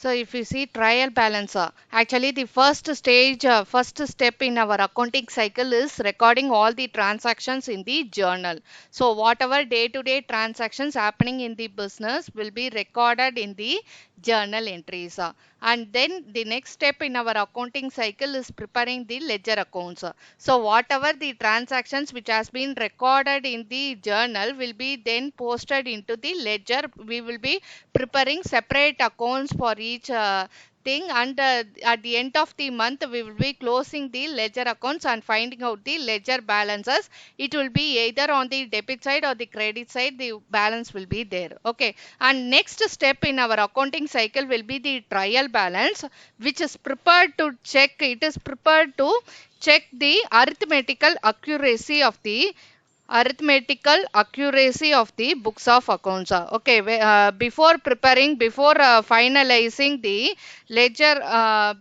So if you see trial balance, actually the first stage, first step in our accounting cycle is recording all the transactions in the journal. So whatever day-to-day transactions happening in the business will be recorded in the journal entries. And then the next step in our accounting cycle is preparing the ledger accounts. So whatever the transactions which has been recorded in the journal will be then posted into the ledger. We will be preparing separate accounts for each thing, and at the end of the month we will be closing the ledger accounts and finding out the ledger balances. It will be either on the debit side or the credit side, the balance will be there. Okay, and next step in our accounting cycle will be the trial balance, which is prepared to check, it is prepared to check the arithmetical accuracy of the books of accounts. Okay, before preparing, before finalizing the ledger,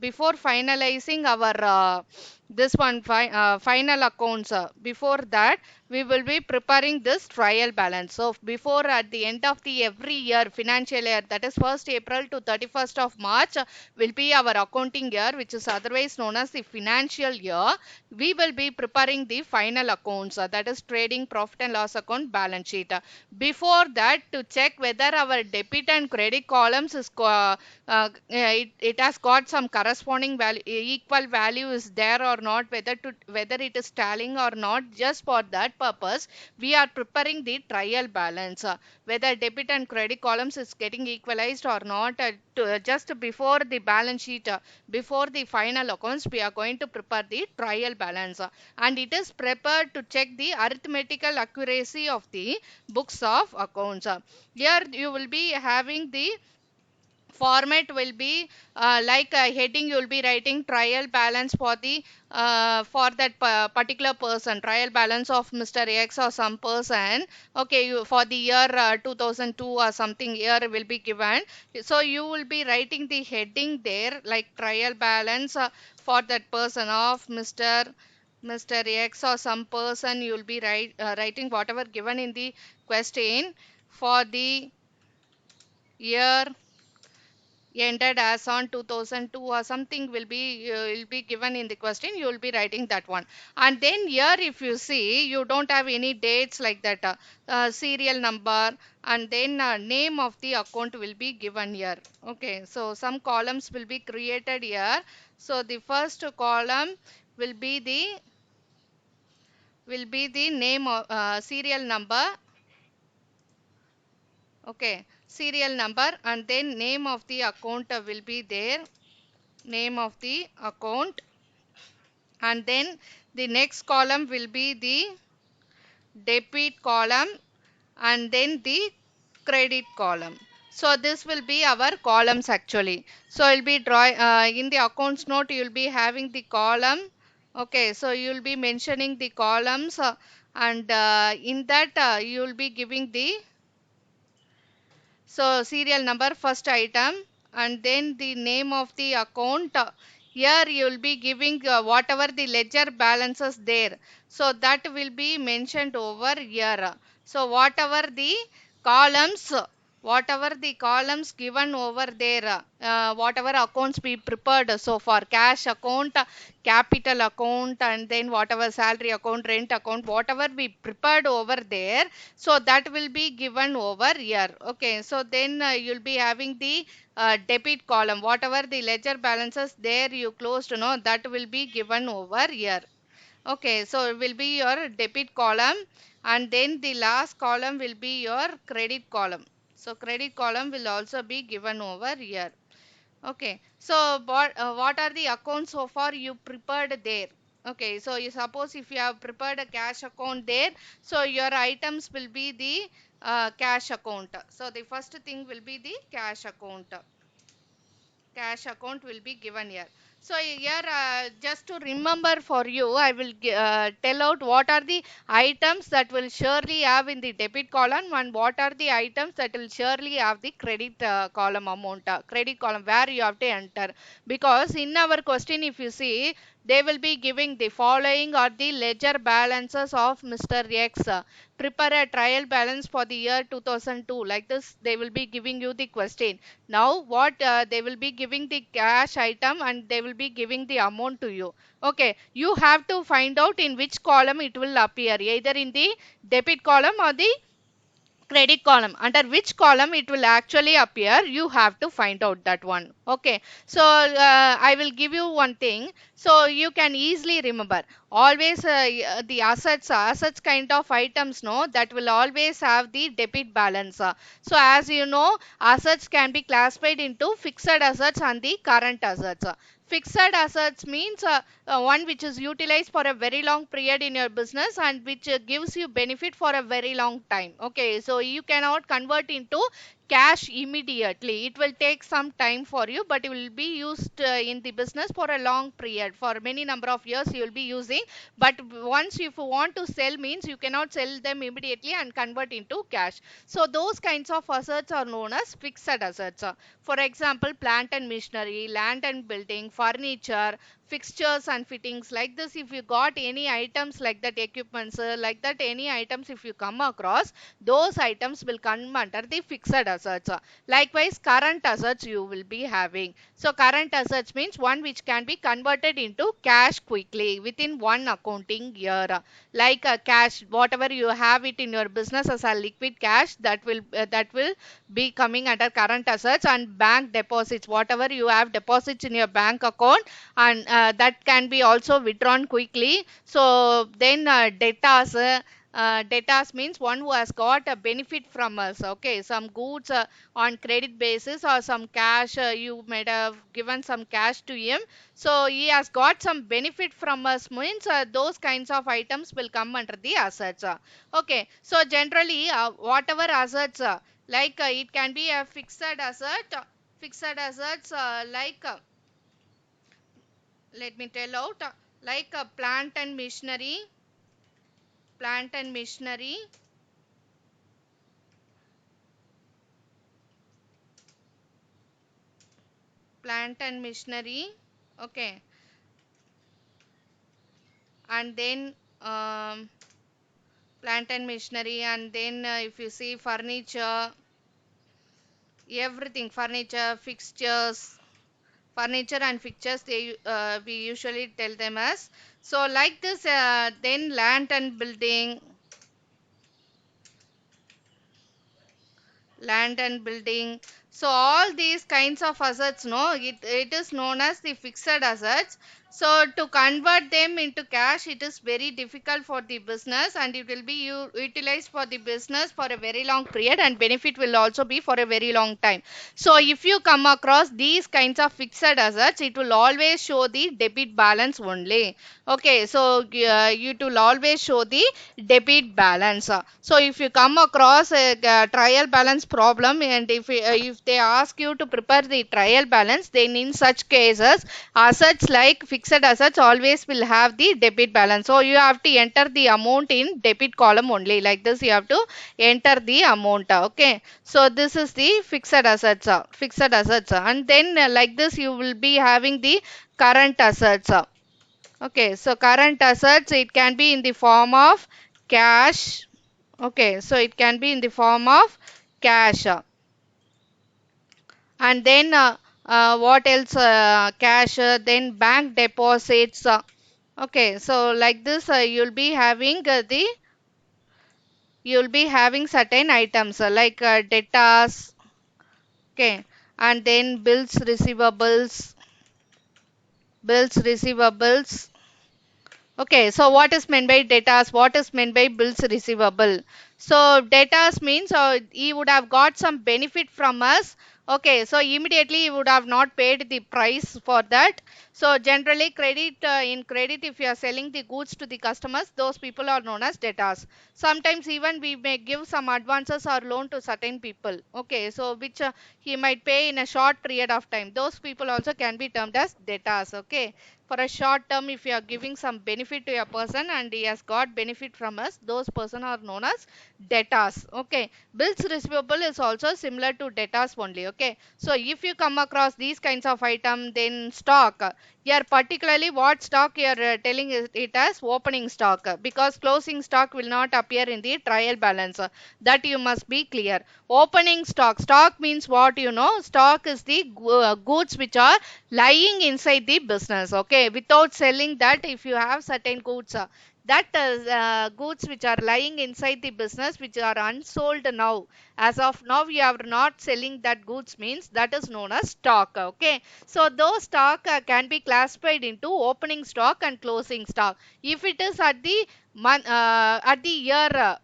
before finalizing our this one final accounts, before that we will be preparing this trial balance. So before, at the end of the every year financial year, that is 1st April to 31st of March, will be our accounting year, which is otherwise known as the financial year. We will be preparing the final accounts, that is trading profit and loss account, balance sheet. Before that, to check whether our debit and credit columns is it has got some corresponding value, equal value is there or not, whether it is tallying or not. Just for that purpose we are preparing the trial balance, whether debit and credit columns is getting equalized or not. Just before the balance sheet, before the final accounts, we are going to prepare the trial balance, and it is prepared to check the arithmetical accuracy of the books of accounts. Here you will be having the format will be like a heading. You will be writing trial balance for the for that particular person, trial balance of Mr. X or some person. Okay, you, for the year 2002 or something year will be given. So you will be writing the heading there, like trial balance for that person of Mr. X or some person. You will be writing whatever given in the question for the year ended as on 2002 or something will be given in the question. You will be writing that one. And then here if you see, you don't have any dates like that, serial number, and then name of the account will be given here. Okay, so some columns will be created here. So the first column will be the name of serial number. Okay, serial number, and then name of the account will be there, name of the account. And then the next column will be the debit column, and then the credit column. So this will be our columns actually. So I'll be drawing in the accounts note, you will be having the column. Okay, so you will be mentioning the columns, and in that you will be giving the, so serial number first item, and then the name of the account. Here you will be giving whatever the ledger balances there. So that will be mentioned over here. So columns, whatever the columns given over there, whatever accounts we prepared. So for cash account, capital account, and then whatever salary account, rent account, whatever we prepared over there, so that will be given over here. Okay, so then you'll be having the debit column, whatever the ledger balances there you closed, that will be given over here. Okay, so it will be your debit column, and then the last column will be your credit column. So credit column will also be given over here. Okay, so what are the accounts so far you prepared there? Okay, so you suppose if you have prepared a cash account there, so your items will be the cash account. So the first thing will be the cash account. Cash account will be given here. So here, just to remember for you, I will tell out what are the items that will surely have in the debit column and what are the items that will surely have the credit column amount, credit column where you have to enter. Because in our question, if you see, they will be giving the following are the ledger balances of Mr. X. Prepare a trial balance for the year 2002. Like this, they will be giving you the question. Now what they will be giving the cash item and they will be giving the amount to you. Okay, you have to find out in which column it will appear, either in the debit column or the credit column. Under which column it will actually appear, you have to find out that one. Okay, so I will give you one thing so you can easily remember. Always the assets kind of items, no, that will always have the debit balance. So as you know, assets can be classified into fixed assets and the current assets. Fixed assets means one which is utilized for a very long period in your business and which gives you benefit for a very long time. Okay, so you cannot convert into cash immediately. It will take some time for you, but it will be used in the business for a long period. For many number of years you will be using, but once if you want to sell means you cannot sell them immediately and convert into cash. So those kinds of assets are known as fixed assets. For example, plant and machinery, land and building, furniture, fixtures and fittings. Like this, if you got any items like that, equipments like that, any items if you come across, those items will come under the fixed assets. Likewise, current assets you will be having. So current assets means one which can be converted into cash quickly within one accounting year. Like cash, whatever you have it in your business as a liquid cash, that will be coming under current assets. And bank deposits, whatever you have deposits in your bank account, and that can be also withdrawn quickly. So then debtors, debtors means one who has got a benefit from us. Okay, some goods on credit basis or some cash, you might have given some cash to him, so he has got some benefit from us means those kinds of items will come under the assets. Okay, so generally whatever assets, like it can be a fixed asset, fixed assets like let me tell out, like plant and machinery, plant and machinery, plant and machinery. Okay, and then plant and machinery, and then if you see furniture, everything, furniture, fixtures, furniture and fixtures, they we usually tell them as. So like this, then land and building, land and building. So all these kinds of assets, no, it is known as the fixed assets. So to convert them into cash, it is very difficult for the business and it will be utilized for the business for a very long period and benefit will also be for a very long time. So if you come across these kinds of fixed assets, it will always show the debit balance only. Okay, so it will always show the debit balance. So if you come across a trial balance problem and if they ask you to prepare the trial balance, then in such cases assets like fixed assets always will have the debit balance. So you have to enter the amount in debit column only. Like this, you have to enter the amount. Okay, so this is the fixed assets, fixed assets, and then like this you will be having the current assets. Okay, so current assets, it can be in the form of cash. Okay, so it can be in the form of cash. And then what else? Cash, then bank deposits. Okay, so like this, you'll be having certain items like debtors. Okay, and then bills receivables, bills receivables. Okay, so what is meant by debtors? What is meant by bills receivable? So debtors means he would have got some benefit from us. Okay, so immediately he would have not paid the price for that. So generally credit, in credit, if you are selling the goods to the customers, those people are known as debtors. Sometimes even we may give some advances or loan to certain people. Okay, so which he might pay in a short period of time. Those people also can be termed as debtors. Okay, for a short term, if you are giving some benefit to a person and he has got benefit from us, those person are known as debtors. Okay, bills receivable is also similar to debtors only. Okay, so if you come across these kinds of item, then stock, here particularly what stock you are telling it as opening stock, because closing stock will not appear in the trial balance, that you must be clear. Opening stock, stock means what, you know, stock is the goods which are lying inside the business. Okay, without selling that, if you have certain goods, that goods which are lying inside the business which are unsold now, as of now you are not selling that goods, means that is known as stock. Okay, so those stock can be classified into opening stock and closing stock. If it is at the at the year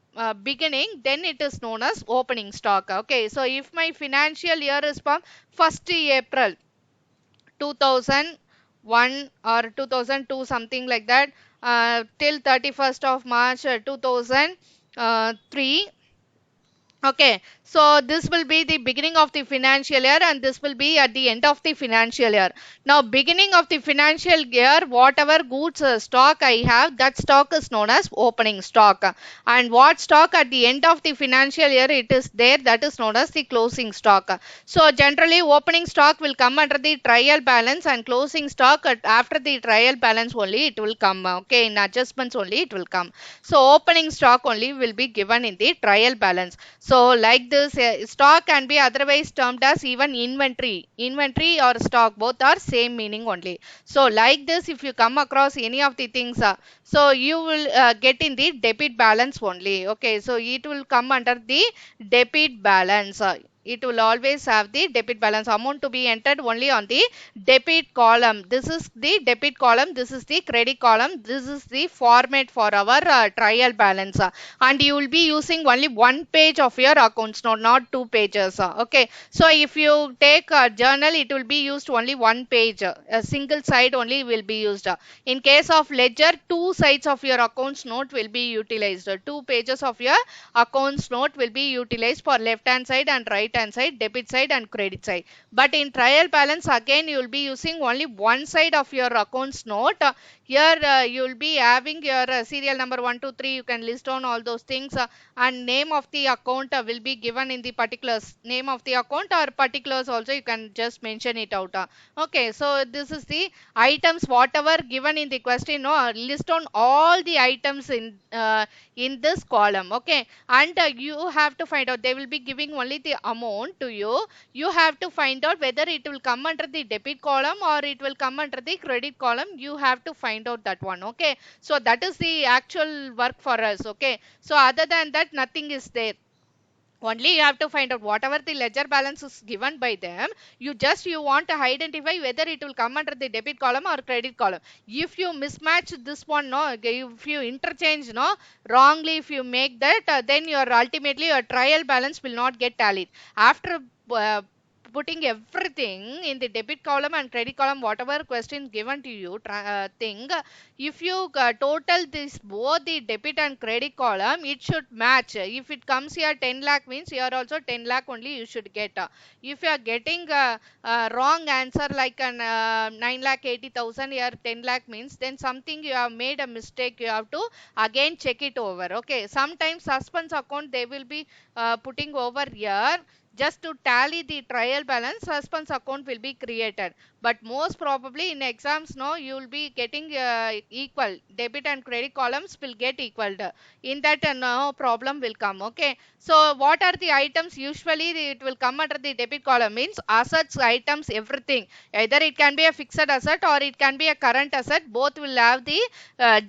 beginning, then it is known as opening stock. Okay, so if my financial year is from 1st April 2001 or 2002, something like that, till 31st of March 2003. Okay, so this will be the beginning of the financial year and this will be at the end of the financial year. Now, beginning of the financial year, whatever goods stock I have, that stock is known as opening stock. And what stock at the end of the financial year it is there, that is known as the closing stock. So, generally opening stock will come under the trial balance and closing stock after the trial balance only it will come. Okay, in adjustments only it will come. So, opening stock only will be given in the trial balance. So like this, stock can be otherwise termed as even inventory. Inventory or stock, both are same meaning only. So like this, if you come across any of the things, so you will get in the debit balance only. Okay, so it will come under the debit balance. It will always have the debit balance amount to be entered only on the debit column. This is the debit column, this is the credit column, this is the format for our trial balance. And you will be using only one page of your accounts note, not two pages. Okay, so if you take a journal, it will be used only one page, a single side only will be used. In case of ledger, two sides of your accounts note will be utilized. Two pages of your accounts note will be utilized for left hand side and right hand side, debit side and credit side. But in trial balance, again you will be using only one side of your accounts note. Here you will be having your serial number 1 2 3, you can list down all those things, and name of the account will be given in the particulars, name of the account or particulars also you can just mention it out. Okay, so this is the items whatever given in the question, no, list down all the items in this column. Okay, and you have to find out, they will be giving only the amount to you. You have to find out whether it will come under the debit column or it will come under the credit column. You have to find out that one. Okay, so that is the actual work for us. Okay, so other than that nothing is there. Only you have to find out whatever the ledger balance is given by them, you want to identify whether it will come under the debit column or credit column. If you mismatch this one, no, if you interchange, no, wrongly if you make that, then your ultimately your trial balance will not get tallied. After uh, putting everything in the debit column and credit column, whatever questions given to you, thing, if you total this both the debit and credit column, it should match. If it comes here 10 lakh, means here also 10 lakh only you should get. If you are getting wrong answer like an 9 lakh 80,000, here 10 lakh means, then something you have made a mistake, you have to again check it over. Okay, sometimes suspense account they will be putting over here just to tally the trial balance. Suspense account will be created, but most probably in exams, no, you will be getting equal debit and credit columns will get equal. In that no problem will come. Okay, so what are the items? Usually it will come under the debit column, means assets, items, everything. Either it can be a fixed asset or it can be a current asset, both will have the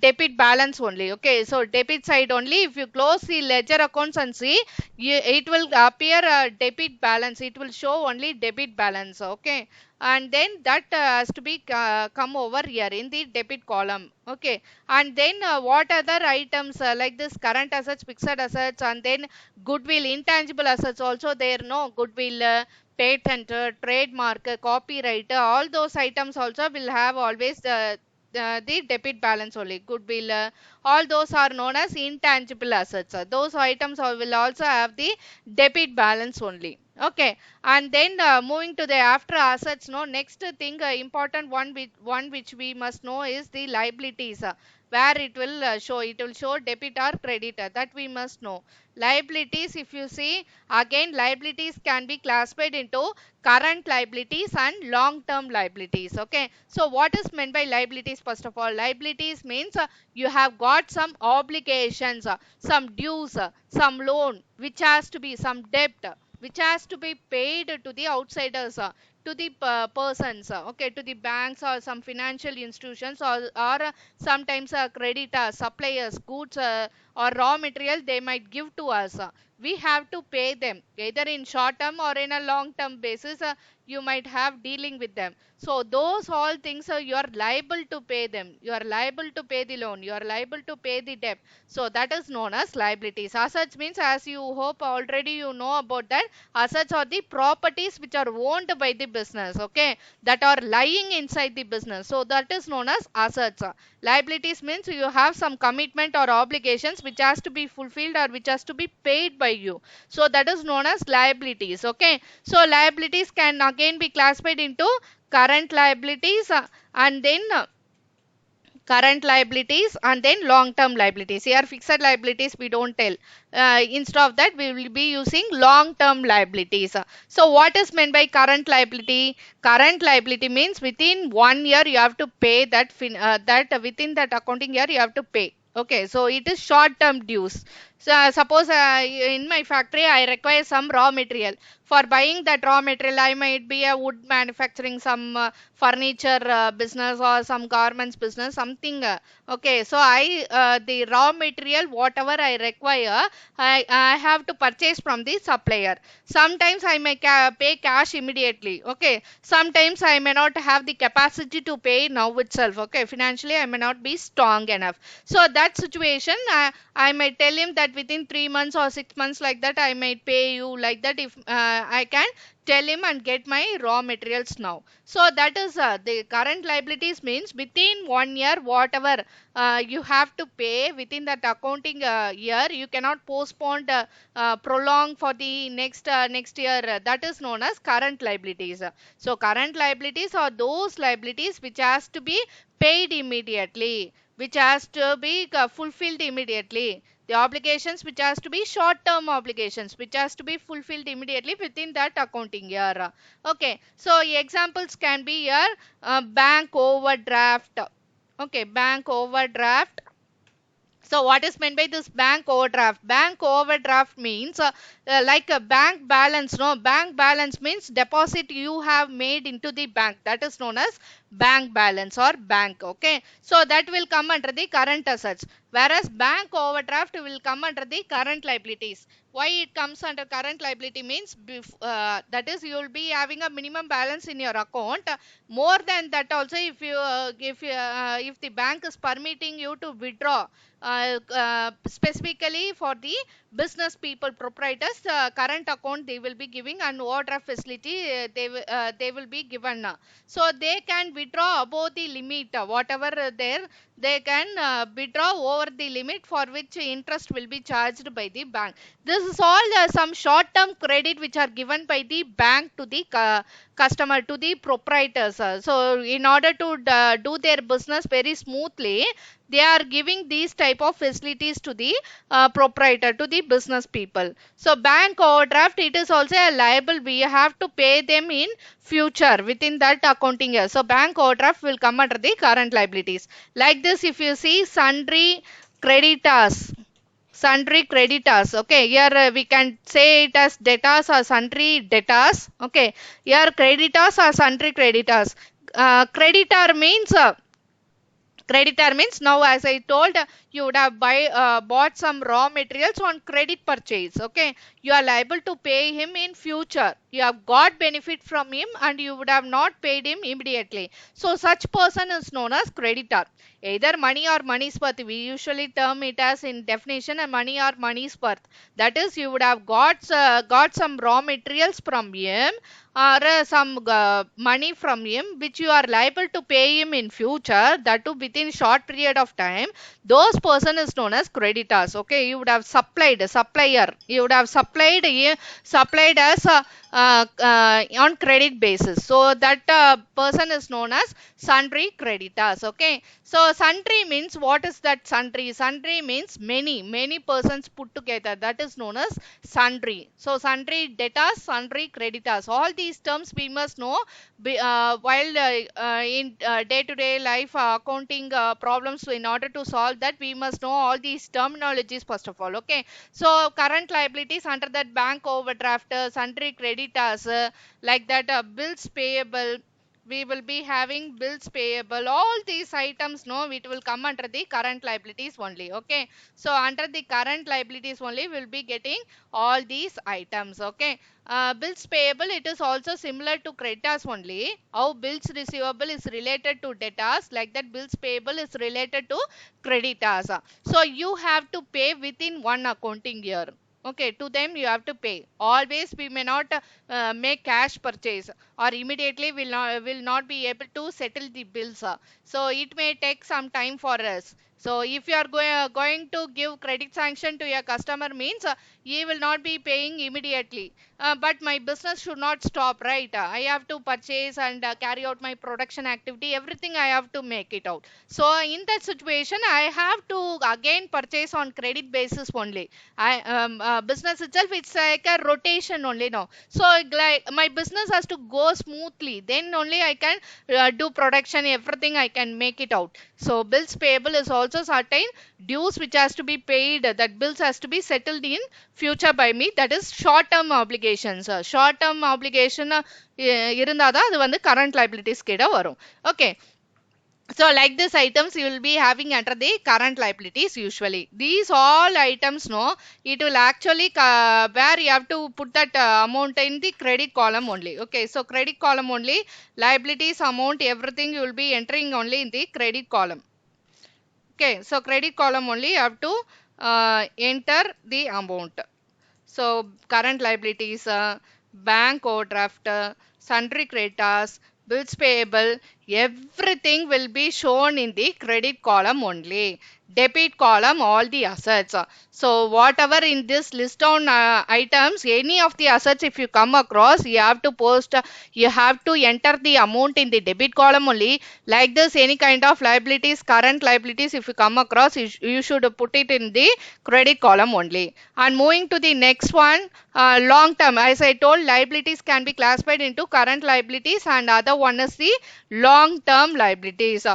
debit balance only. Okay, so debit side only, if you close the ledger accounts and see, it will appear debit debit balance. It will show only debit balance. Okay, and then that has to be come over here in the debit column. Okay, and then what other items like this current assets, fixed assets, and then goodwill, intangible assets also there, no, goodwill, patent, trademark, copyright, all those items also will have always the debit balance only. Goodwill, all those are known as intangible assets. Those items will also have the debit balance only. Okay, and then moving to the after assets, no, next thing important one which we must know is the liabilities, where it will show debit or credit, that we must know. Liabilities, if you see, again liabilities can be classified into current liabilities and long term liabilities. Okay, so what is meant by liabilities? First of all, liabilities means you have got some obligations, some dues, some loan which has to be, some debt which has to be paid to the outsiders, to the persons, okay, to the banks or some financial institutions, or sometimes creditors, suppliers, goods, or raw material they might give to us. We have to pay them either in short term or in a long term basis. You might have dealing with them. So those all things, you are liable to pay them. You are liable to pay the loan. You are liable to pay the debt. So that is known as liabilities. Assets means, as you hope already you know about that, assets are the properties which are owned by the business, okay, that are lying inside the business. So that is known as assets. Liabilities means you have some commitment or obligations which has to be fulfilled or which has to be paid by you. So that is known as liabilities. Okay, so liabilities can again be classified into current liabilities, and then current liabilities, and then long term liabilities. Here fixed liabilities we don't tell. Instead of that we will be using long term liabilities. So what is meant by current liability? Current liability means within 1 year you have to pay that within that accounting year you have to pay. Okay, so it is short term dues. So suppose in my factory I require some raw material. For buying that raw material, I might be a wood manufacturing, some furniture business, or some garments business, something. Okay, so the raw material whatever I require, I have to purchase from the supplier. Sometimes I may pay cash immediately. Okay, sometimes I may not have the capacity to pay now itself. Okay, financially I may not be strong enough. So that situation, I might tell him that within 3 months or 6 months, like that I might pay you, like that, if I can tell him and get my raw materials now. So that is the current liabilities means within 1 year whatever you have to pay within that accounting year, you cannot postpone, prolong for the next year. That is known as current liabilities. So current liabilities are those liabilities which has to be paid immediately, which has to be fulfilled immediately. The obligations which has to be short term obligations which has to be fulfilled immediately within that accounting year. Okay, so examples can be here, bank overdraft. Okay, bank overdraft. So what is meant by this bank overdraft? Bank overdraft means like a bank balance. No, bank balance means deposit you have made into the bank. That is known as bank balance or bank. Okay, so that will come under the current assets, whereas bank overdraft will come under the current liabilities. Why it comes under current liability means, that is, you will be having a minimum balance in your account. More than that also, if the bank is permitting you to withdraw, specifically for the business people, proprietors, current account they will be giving, and overdraft facility they will be given. So they can withdraw above the limit, whatever there, they can withdraw over the limit for which interest will be charged by the bank. This is all some short term credit which are given by the bank to the customer, to the proprietors. So in order to do their business very smoothly, they are giving these type of facilities to the proprietor, to the business people. So bank overdraft, it is also a liable, we have to pay them in future within that accounting year. So bank overdraft will come under the current liabilities. Like this, if you see sundry creditors, sundry creditors. Okay, here we can say it as debtors or sundry debtors. Okay, here creditors or sundry creditors. Creditor means Creditor means now, as I told, you would have bought some raw materials on credit purchase. Okay, you are liable to pay him in future. You have got benefit from him and you would have not paid him immediately. So such person is known as creditor. Either money or money's worth. We usually term it as in definition a money or money's worth. That is, you would have got some raw materials from him or some money from him which you are liable to pay him in future, that too within short period of time. Those person is known as creditors. Okay, you would have supplier, you would have supplied as on credit basis, so that person is known as sundry creditors. Okay, so sundry means, what is that sundry? Sundry means many persons put together, that is known as sundry. So sundry debtors, sundry creditors, all these terms we must know while in day to day life accounting problems. In order to solve that, we must know all these terminologies first of all. Okay, so current liabilities under that, bank overdraft, sundry creditors, like that, bills payable, we will be having bills payable, all these items, no, it will come under the current liabilities only. Okay, so under the current liabilities only we will be getting all these items. Okay, bills payable, it is also similar to creditors only. How bills receivable is related to debtors, like that bills payable is related to creditors. So you have to pay within one accounting year. Okay, to them you have to pay. Always we may not make cash purchase, or immediately will not be able to settle the bills. So it may take some time for us. So if you are going to give credit sanction to your customer means, he will not be paying immediately. But my business should not stop, right? I have to purchase and carry out my production activity, everything I have to make it out. So in that situation, I have to again purchase on credit basis only. Business itself, it's like a rotation only now. So like my business has to go smoothly, then only I can do production, everything I can make it out. So bills payable is also certain dues which has to be paid, that bills has to be settled in future by me, that is short term obligations. Short term obligation இருந்தாதான் அது வந்து current liabilities கிட்ட வரும். Okay, so like this items you will be having under the current liabilities usually. These all items, no, it will actually where you have to put that amount in the credit column only. Okay, so credit column only, liabilities amount, everything you will be entering only in the credit column. Okay, so credit column only you have to enter the amount. So current liabilities, bank overdraft, sundry creditors, bills payable, everything will be shown in the credit column only. Debit column, all the assets. So whatever in this list down items, any of the assets if you come across, you have to you have to enter the amount in the debit column only. Like this, any kind of liabilities, current liabilities, if you come across, you should put it in the credit column only. And moving to the next one, long term, as I told, liabilities can be classified into current liabilities and other one is the long term liabilities.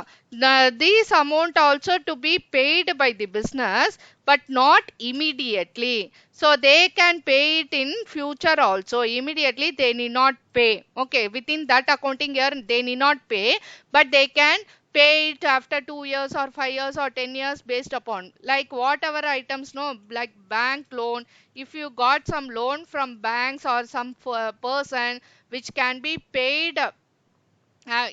These amount also to be paid by the business, but not immediately. So they can pay it in future also. Immediately they need not pay. Okay, within that accounting year they need not pay, but they can pay it after 2 years or 5 years or 10 years based upon like whatever items, no, like bank loan. If you got some loan from banks or some person which can be paid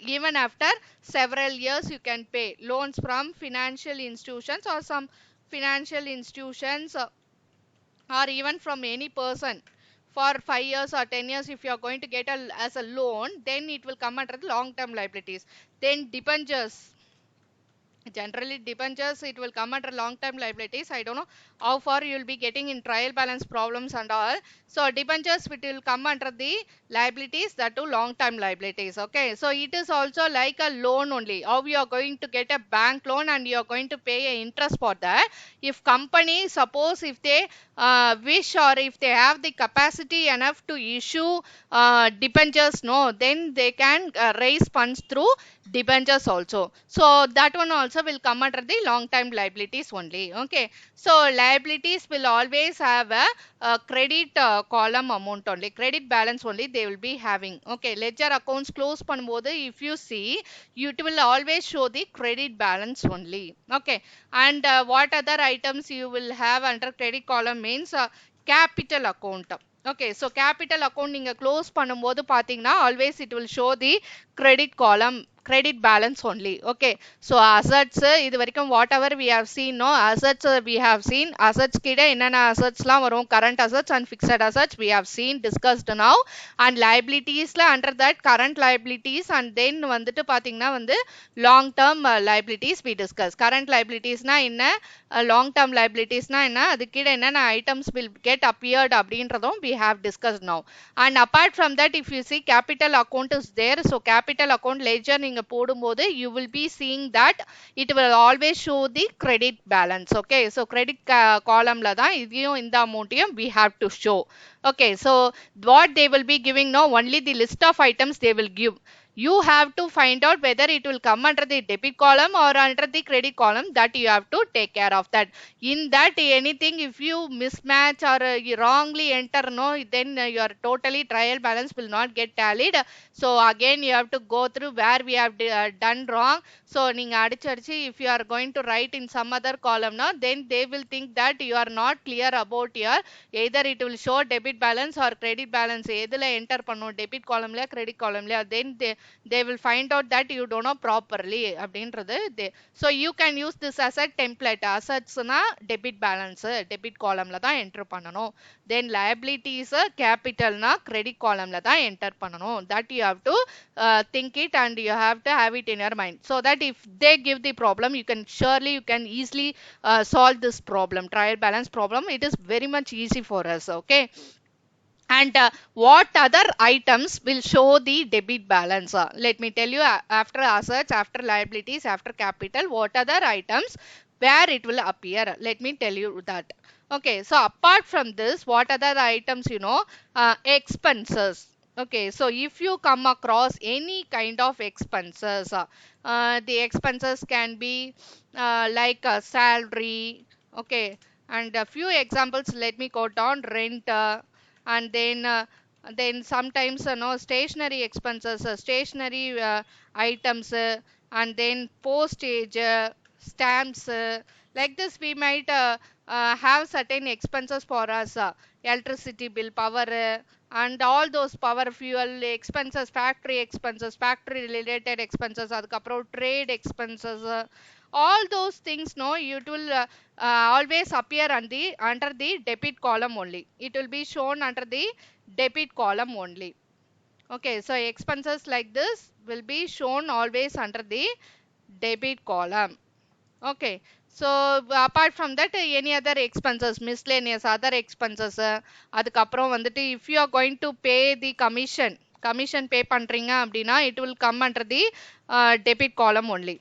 even after several years, you can pay loans from financial institutions or some financial institutions, or even from any person for 5 years or 10 years. If you are going to get as a loan, then it will come under the long term liabilities. Then debentures, generally debentures, it will come under long term liabilities. I don't know how far you will be getting in trial balance problems and all. So debentures, it will come under the liabilities, that to long term liabilities. Okay, so it is also like a loan only. How you are going to get a bank loan and you are going to pay a interest for that. If company, suppose if they wish or if they have the capacity enough to issue debentures, no, then they can raise funds through debentures also. So that one also will come under the long time liabilities only. Okay, so liabilities will always have a credit column amount only, credit balance only they will be having. Okay, ledger accounts close பண்ணும்போது if you see, it will always show the credit balance only. Okay, and what other items you will have under credit column means capital account. Okay, so capital account நீங்க close பண்ணும்போது பாத்தீங்கன்னா always it will show the credit column, credit balance only. Okay, so assets இது வரைக்கும் whatever we have seen, no assets we have seen, assets கிட்ட என்னென்ன assets லாம் வரும், current assets and fixed assets we have seen, discussed now. And liabilities ல under that current liabilities and then வந்துட்டு பாத்தீங்கன்னா வந்து long term liabilities we discuss. Current liabilities னா என்ன, long term liabilities னா என்ன, அது கீழ என்னென்ன items will get appeared அப்படின்றதும் we have discussed now. And apart from that, if you see capital account is there, so capital account ledger நீங்க போடும்போது you will be seeing that it will always show the credit balance. Okay, so credit column ல தான் இதையும் இந்த அமௌண்ட்டையும் we have to show. Okay, so what they will be giving now, only the list of items they will give. You have to find out whether it will come under the debit column or under the credit column, that you have to take care of that. In that anything if you mismatch or you wrongly enter, no, then your totally trial balance will not get tallied. So again you have to go through where we have done wrong. So நீங்க அடிச்சு if you are going to write in some other column, no, then they will think that you are not clear about your, either it will show debit balance or credit balance எதுல enter பண்ணும், debit column ல credit column ல, then they will find out that you don't know properly அப்படின்றது. So you can use this as a template. Assets னா debit balance debit column ல தான் enter பண்ணணும், then liabilities capital னா credit column ல தான் enter பண்ணணும். That you have to think it and you have to have it in your mind, so that if they give the problem you can surely, you can easily solve this problem, trial balance problem. It is very much easy for us. Okay, and what other items will show the debit balance? Let me tell you, after assets, after liabilities, after capital, what other items where it will appear, let me tell you that. Okay, so apart from this, what other items, you know, expenses. Okay, so if you come across any kind of expenses, the expenses can be like salary. Okay, and a few examples let me quote down: rent, and then sometimes no stationary expenses, stationary items, and then postage, stamps, like this we might have certain expenses for us, electricity bill, power, and all those power, fuel expenses, factory related expenses, adukapro trade expenses, all those things, no, it will always appear on the under the debit column only. It will be shown under the debit column only. Okay, so expenses like this will be shown always under the debit column. Okay, so apart from that, any other expenses, miscellaneous other expenses, adukaprom vandu, if you are going to pay the commission pay பண்றீங்க அப்படினா it will come under the debit column only.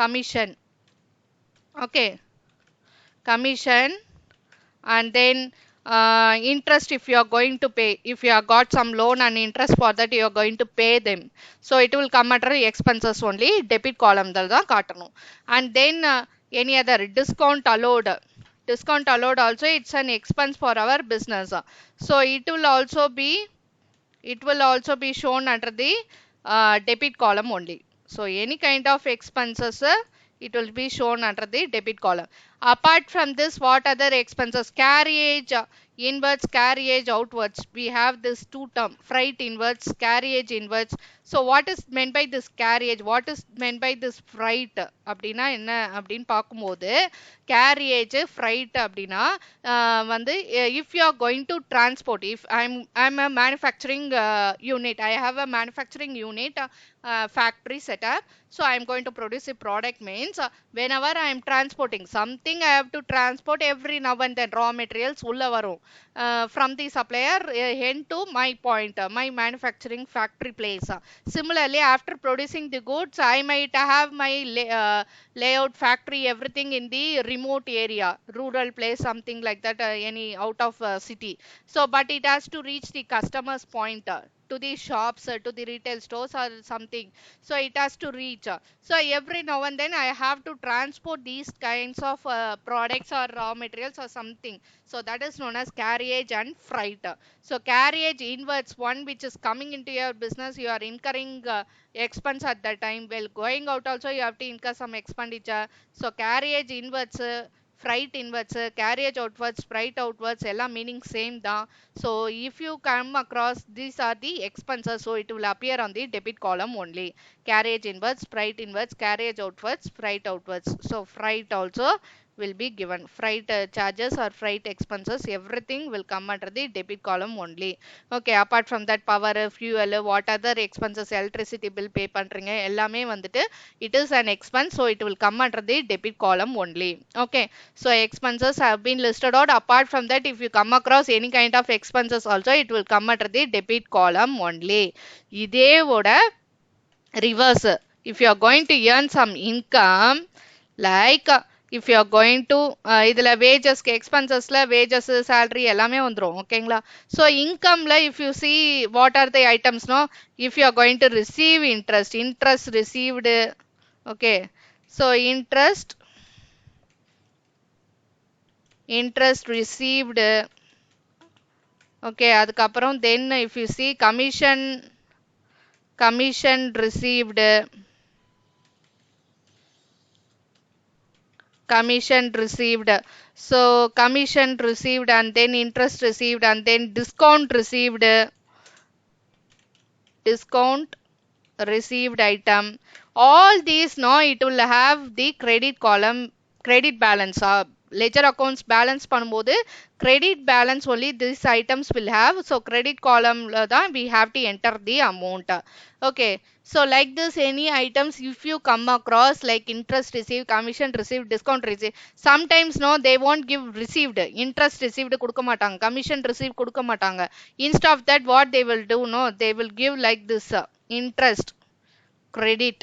Commission. Okay, commission, and then interest, if you are going to pay, if you have got some loan and interest for that you are going to pay them, so it will come under expenses only, debit column da kaattanum. And then any other discount allowed, also it's an expense for our business, so it will also be shown under the debit column only. So any kind of expenses it will be shown under the debit column. Apart from this, what other expenses? Carriage inwards, carriage outwards. We have this two term: freight inwards, carriage inwards. So what is meant by this carriage? What is meant by this freight? அப்படின்னா என்ன அப்படின்னு பார்க்கும்போது, carriage, freight அப்படின்னா வந்து if you are going to transport, if I'm a manufacturing unit, I have a manufacturing unit, factory setup, so I am going to produce a product, means whenever I am transporting something, I have to transport every now and then raw materials உள்ள வரும் from the supplier end to my point, my manufacturing factory place. Similarly, after producing the goods, I might have my layout factory, everything in the remote area, rural place, something like that, any out of city. So but it has to reach the customer's point, to the shops, to the retail stores or something. So it has to reach. So every now and then I have to transport these kinds of products or raw materials or something. So that is known as carriage and freight. So carriage inwards, one which is coming into your business, you are incurring expense at that time. Well, going out also you have to incur some expenditure. So carriage inwards, freight inwards, carriage outwards, freight outwards, எல்லாம் meaning same தான். So if you come across, these are the expenses, so it will appear on the debit column only. Carriage inwards, freight inwards, carriage outwards, freight outwards. So freight also will be given. Freight charges or freight expenses, everything will come under the debit column only. Okay, apart from that, power, fuel, what other expenses, electricity bill pay பண்றீங்க எல்லாமே வந்துட்டு it is an expense, so it will come under the debit column only. Okay, so expenses have been listed out. Apart from that, if you come across any kind of expenses also, it will come under the debit column only. இதே ஓட reverse, if you are going to earn some income, like if you are going to இதுல wages expensesல wages salary எல்லாமே வந்துரும். ஓகேங்களா? so incomeல if you see what are the items, no, if you are going to receive interest received. Okay, so interest received. Okay, அதுக்கப்புறம் then if you see commission received, so commission received and then interest received and then discount received item. All these, no, it will have the credit column, credit balance. Ledger accounts balance பண்ணும்போது credit balance only these items will have. So credit column தான் we have to enter the amount. Okay, so like this, any items if you come across like interest received, commission received, discount received, sometimes no, they won't give received. Interest received கொடுக்க மாட்டாங்க, commission received கொடுக்க மாட்டாங்க. Instead of that, what they will do, no, they will give like this, interest credit,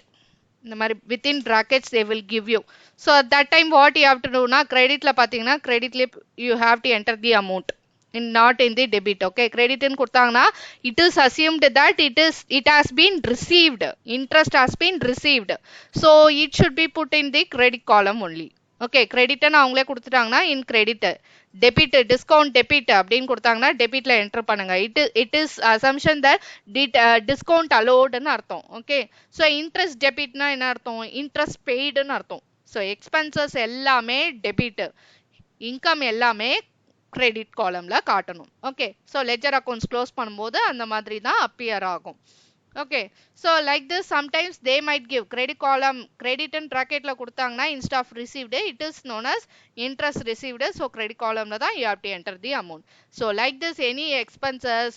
இந்த மாதிரி within brackets they will give you. So at that time what you have to do na, creditல பாத்தீங்கன்னா creditல you have to enter the amount, not in the debit. Okay, credit ன்னு கொடுத்தாங்கன்னா it is assumed that it has been received, interest has been received, so it should be put in the credit column only. Okay, credit ன்னு அவங்களே கொடுத்துட்டாங்கன்னா in credit, debit discount debit அப்படின்னு கொடுத்தாங்கன்னா debitல enter பண்ணுங்க. it is assumption that discount allowed ன்னு அர்த்தம். Okay, so interest debit னா என்ன அர்த்தம்? interest paid ன்னு அர்த்தம். so expenses எல்லாமே debit, income எல்லாமே credit columnல காட்டணும். Okay, so ledger accounts close பண்ணும்போது அந்த மாதிரி தான் appear ஆகும். Okay, so like this, sometimes they might give credit column, credit and bracketல கொடுத்தாங்கன்னா instead of received, it is known as interest received. so credit columnல தான் you have to enter the amount. So like this, any expenses,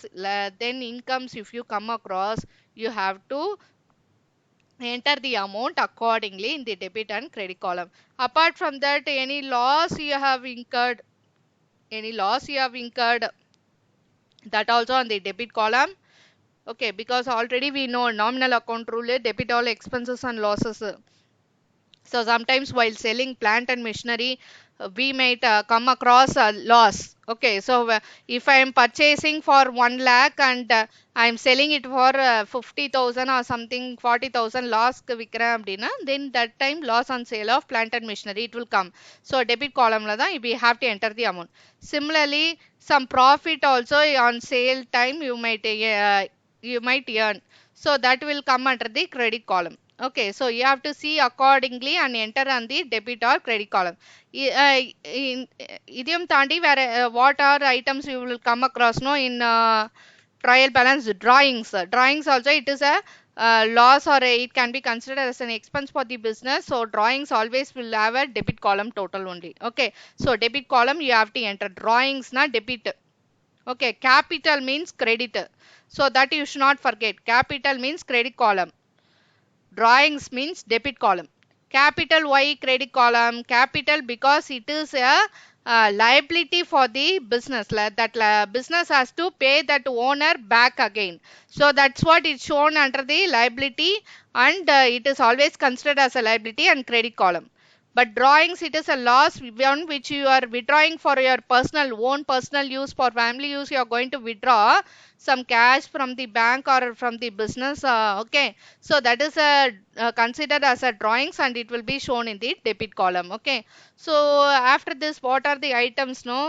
then incomes if you come across, you have to enter the amount accordingly in the debit and credit column. Apart from that, any loss you have incurred, that also on the debit column. Okay, because already we know nominal account rule, debit all expenses and losses. So sometimes while selling plant and machinery, we might come across a loss. Okay, so if I am purchasing for 1 lakh and I am selling it for 50,000 or something, 40,000 loss விக்கிறேன் அப்படின்னா, then that time loss on sale of plant and machinery it will come. So debit column la தான் we have to enter the amount. Similarly, some profit also on sale time you might earn, so that will come under the credit column. Okay, so you have to see accordingly and enter on the debit or credit column. இதையும் தாண்டி வேற what are items you will come across, no, in trial balance? Drawings also, it is a loss or it can be considered as an expense for the business. So drawings always will have a debit column total only. Okay, so debit column you have to enter. Drawings na debit. Okay, capital means credit, so that you should not forget. Capital means credit column, drawings means debit column. Capital, why credit column? Capital because it is a liability for the business, that business has to pay that owner back again, so that's what is shown under the liability, and it is always considered as a liability and credit column. But drawings, it is a loss one which you are withdrawing for your own personal use, for family use. You are going to withdraw some cash from the bank or from the business. Okay, so that is a considered as a drawings, and it will be shown in the debit column. Okay, so after this, what are the items? No,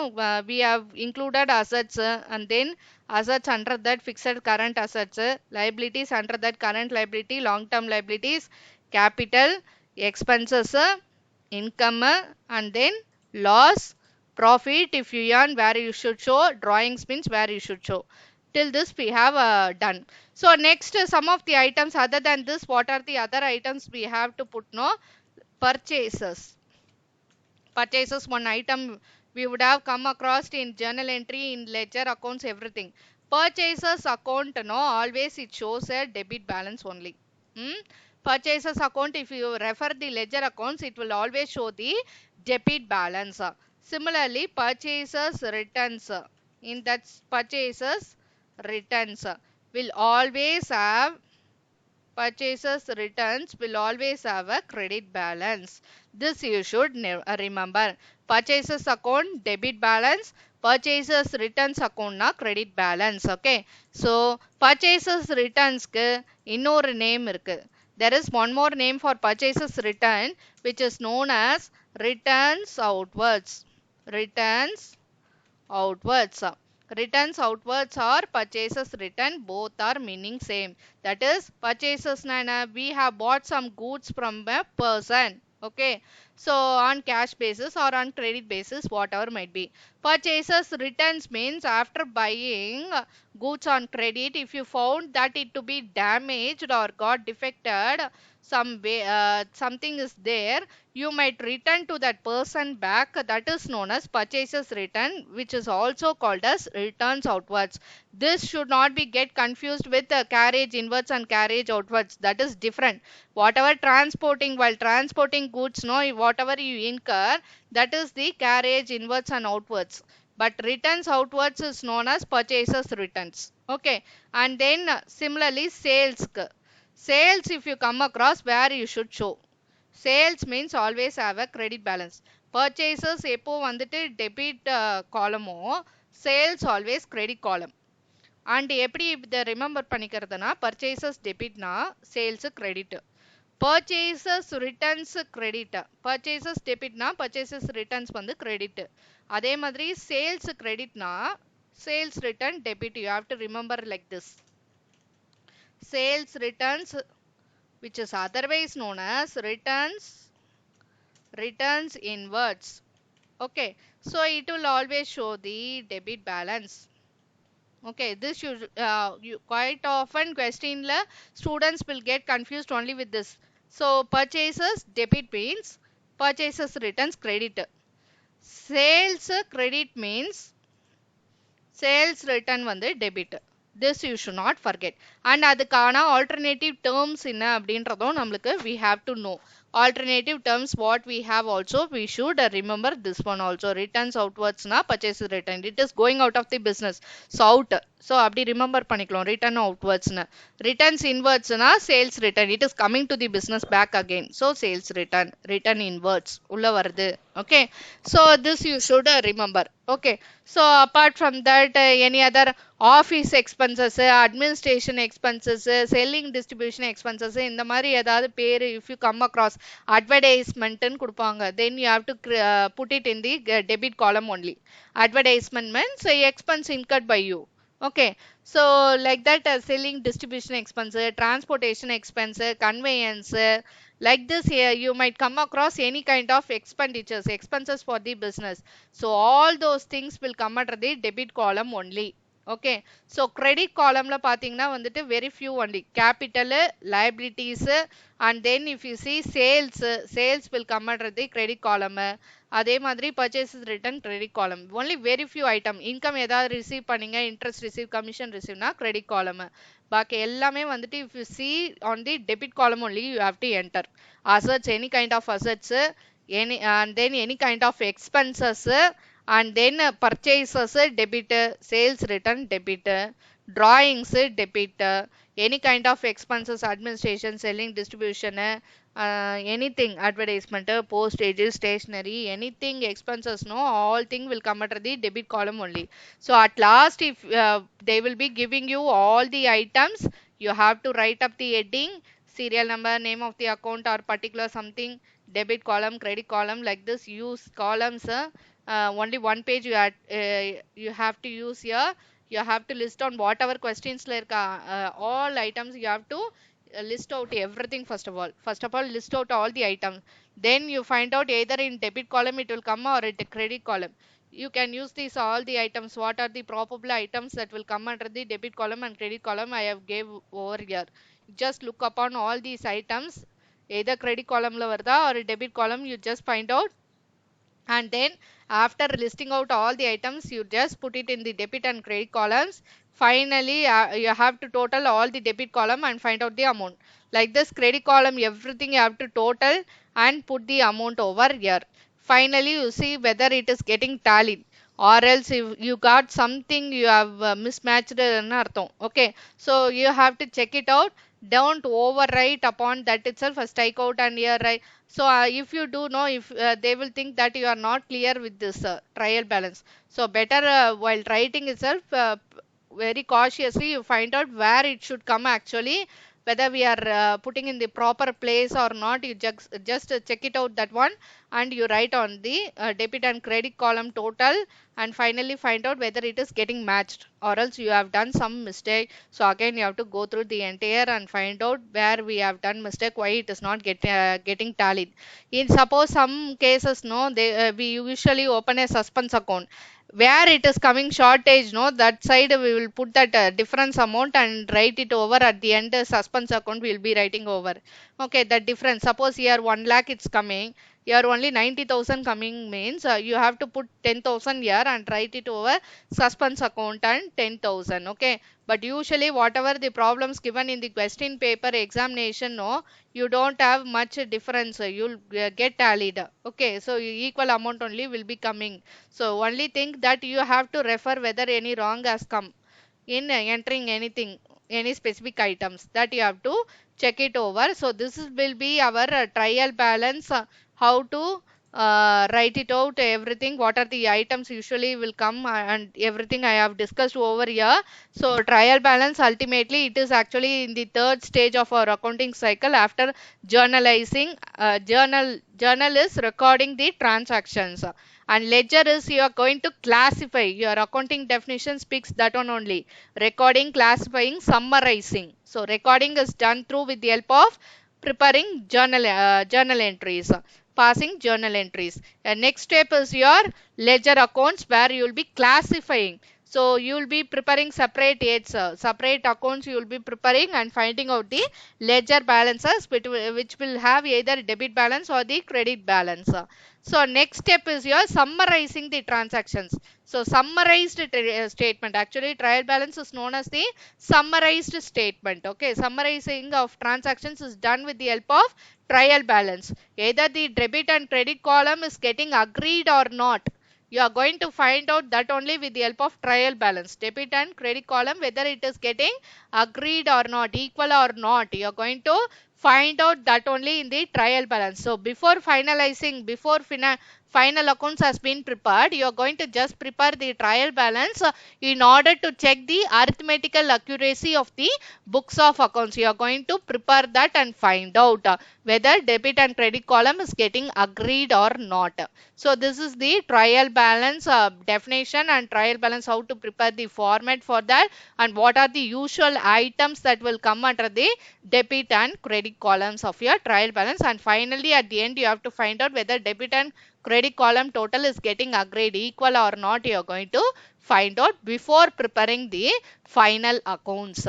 we have included assets, and then assets under that fixed current assets, liabilities under that current liability, long term liabilities, capital, expenses, income, and then loss, profit if you earn, where you should show, drawings means where you should show. Till this we have done. So next, some of the items other than this, what are the other items we have to put? No, purchases. Purchases, one item we would have come across in journal entry, in ledger accounts, everything. Purchases account, no, always it shows a debit balance only. Purchases account, if you refer the ledger accounts, it will always show the debit balance. Similarly, purchases returns, in that purchases returns will always have, purchases returns will always have a credit balance. This you should remember. Purchases account debit balance, purchases returns account na credit balance. Okay, so purchases returns ku இன்னொரு name இருக்கு. There is one more name for purchases return, which is known as returns outwards. Returns outwards. Returns outwards or purchases return, both are meaning same. That is, purchases na we have bought some goods from a person. Okay, so on cash basis or on credit basis, whatever might be. Purchases returns means after buying goods on credit, if you found that it to be damaged or got defected, some way something is there, you might return to that person back. That is known as purchases return, which is also called as returns outwards. This should not be get confused with carriage inwards and carriage outwards. That is different. Whatever transporting, while transporting goods, no, whatever you incur, that is the carriage inwards and outwards. But returns outwards is known as purchases returns. Okay, and then similarly sales. Sales, if you come across, where you should show. Sales means always have a credit balance. Purchases எப்போ வந்துட்டு debit column, sales always credit column. And எப்படி இதை remember பண்ணிக்கிறதுனா, purchases debit na sales credit. Purchases returns credit. Purchases debit na purchases returns வந்து credit. அதே மாதிரி sales credit na sales return debit. You have to remember like this. Sales returns, which is otherwise known as returns inwards. Okay, so it will always show the debit balance. Okay, this you quite often question la students will get confused only with this. So purchases debit means purchases returns credit. Sales credit means sales return வந்து debit. This you should not forget. And அதுக்கான alternative terms என்ன அப்படின்றதும் நம்மளுக்கு we have to know. Alternative terms what we have also, we should remember this one also. Returns outwards na purchases return. It is going out of the business. So out. So அப்படி remember பண்ணிக்கலாம். Return outwards na. Returns inwards na sales return. It is coming to the business back again. So sales return. Return inwards. உள்ள வருது. Okay. So this you should remember. Okay. So apart from that, any other office expenses, administration expenses, selling distribution expenses, இந்த மாதிரி ஏதாவது பேரு if you come across, advertisement ன்னு கொடுப்பாங்க, then you have to put it in the debit column only. Advertisement means expense incurred by you. Okay, so like that, selling distribution expense, transportation expense, conveyance, like this here you might come across any kind of expenditures, expenses for the business. So all those things will come under the debit column only. Okay, so credit column la pathina vandu very few only, capital, liabilities, and then if you see sales will come under the credit column. அதே மாதிரி purchases return credit column. Only very few item. Income ஏதாவது receive பண்ணீங்க, interest receive, commission receive na credit column. பாக்கி எல்லாமே வந்துட்டு if you see on the debit column only, you have to enter assets, any kind of assets, any and then any kind of expenses, and then purchases debit, sales return debit, drawings debit, any kind of expenses, administration, selling, distribution, anything, advertisement, postage, stationery, anything expenses, no, all thing will come under the debit column only. So at last, if they will be giving you all the items, you have to write up the heading, serial number, name of the account or particular something, debit column, credit column, like this. Use columns, only one page you have to use here. You have to list on whatever questions like all items. You have to list out everything. First of all list out all the items, then you find out either in debit column it will come or in the credit column. You can use these all the items, what are the probable items that will come under the debit column and credit column. I have gave over here. Just look upon all these items, either credit column la varda or debit column, you just find out. And then after listing out all the items, you just put it in the debit and credit columns. Finally you have to total all the debit column and find out the amount. Like this, credit column, everything you have to total and put the amount over here. Finally you see whether it is getting tallied, or else if you got something you have mismatched in artham. Okay, so you have to check it out. Don't overwrite upon that itself, strike out and here write. So if you do know, if they will think that you are not clear with this trial balance. So better while writing itself, very cautiously you find out where it should come actually, whether we are putting in the proper place or not. You just check it out, that one, and you write on the debit and credit column total, and finally find out whether it is getting matched, or else you have done some mistake. So again you have to go through the entire and find out where we have done mistake, why it is not getting tallied. In suppose some cases, no, they we usually open a suspense account, where it is coming shortage, no, that side we will put that difference amount and write it over at the end. Suspense account we will be writing over. Okay, that difference, suppose here 1 lakh it's coming, here only 90,000 coming, means you have to put 10,000 here and write it over suspense account and 10,000. Okay, but usually whatever the problems given in the question paper examination, no, you don't have much difference, you'll get tallied. Okay, so equal amount only will be coming. So only thing that you have to refer whether any wrong has come in entering anything, any specific items, that you have to check it over. So this will be our trial balance, how to write it out, everything, what are the items usually will come, and everything I have discussed over here. So trial balance, ultimately it is actually in the third stage of our accounting cycle after journalizing. Journal is recording the transactions, and ledger is you are going to classify. Your accounting definition speaks that one only: recording, classifying, summarizing. So recording is done through with the help of preparing journal entries, passing journal entries. And next step is your ledger accounts, where you will be classifying. So you will be preparing separate aids, separate accounts you will be preparing and finding out the ledger balances, which will have either debit balance or the credit balance. So next step is your summarizing the transactions. So summarized statement, actually trial balance is known as the summarized statement. Okay, summarizing of transactions is done with the help of trial balance. Either the debit and credit column is getting agreed or not, you are going to find out that only with the help of trial balance. Debit and credit column, whether it is getting agreed or not, equal or not, you are going to find out that only in the trial balance. So before finalizing, before final accounts has been prepared, you are going to just prepare the trial balance in order to check the arithmetical accuracy of the books of accounts. You are going to prepare that and find out whether debit and credit column is getting agreed or not. So this is the trial balance definition, and trial balance, how to prepare the format for that, and what are the usual items that will come under the debit and credit columns of your trial balance. And finally at the end you have to find out whether debit and credit column total is getting agreed, equal or not, you are going to find out before preparing the final accounts.